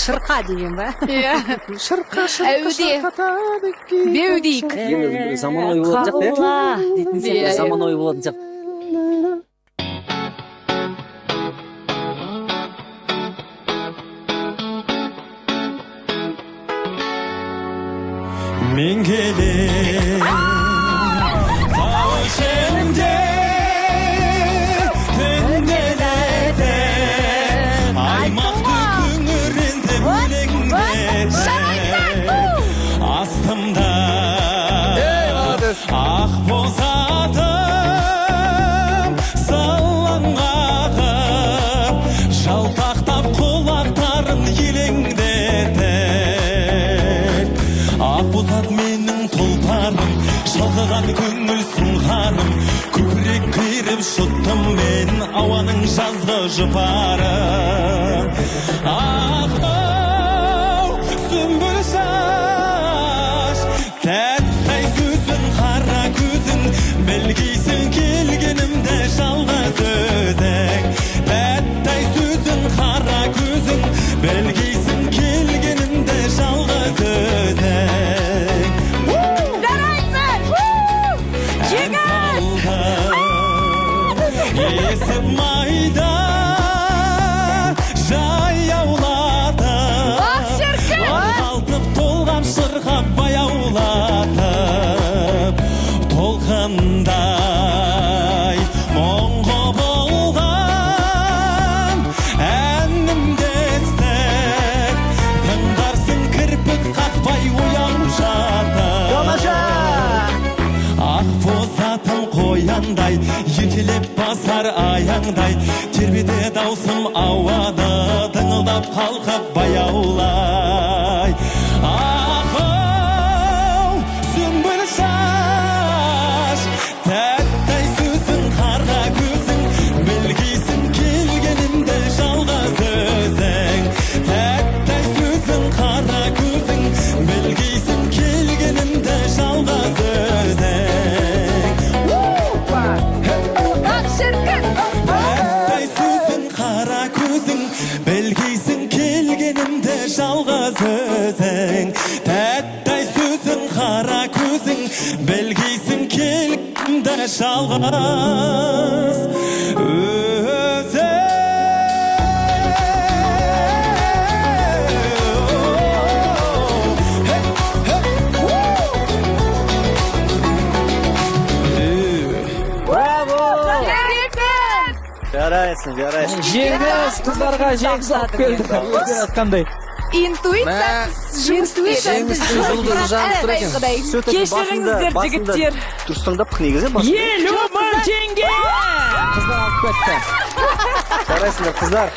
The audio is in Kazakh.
Шырқа деген ба? Шырқа, Әуде. Беудейік. Енді заманауи болатын жақ, Қабылла дейтін сияқты. Заманауи болатын жақ. Мен келем тау ішінде түнделерде аймақты күңіренді өлеңдерде астымда ақ боз атым салаңғағып жалтақтап құлақтарын елеңдетіп ақ боз ат менің тұлпарым шалқыған көңіл сұңғарым көкірек қиырып жұттым мен ауаның жазғы жұпары ақ сүмбіл шаш тәттай сөзің қара көзің білгейсің келгенімді жалғыз өзің тәттай сөзің қара көзің білгейсің келгенімді жалғыз өзің есіп майда жаяулатып алтып толғап шырқап баяулатып толқындай мұңғы болған әнімді естіп тыңдарсың кірпік қақпай ояу жатып ақ боз атым қояндай еркелеп басар аяңдай тербете даусым ауада тыңылдап қалқып баяулай ақ сүмбіл шаш тәттай сөзің қара көзің білгейсің келгенімді жалғыз өзің тәттай сөзің қара көзің білгейсің келгенімді жалғыз өзің тәттай сөзің қара көзің білгейсің келгенімді жалғыз өзің тәттай сөзің қара көзің білгейсің келгенімді жалғыз Жарайсың, жарайсың. Жеңіс қыздарға жеңіс алып келді. Қандай? Интуиция жұмыс Жеңістің жұлдызы жанып тұр екен. Кешіріңіздер, жігіттер. Дұрыстаңдап негізі 50 мың теңге! Қыздар алып кетті. Жарайсыңдар, қыздар.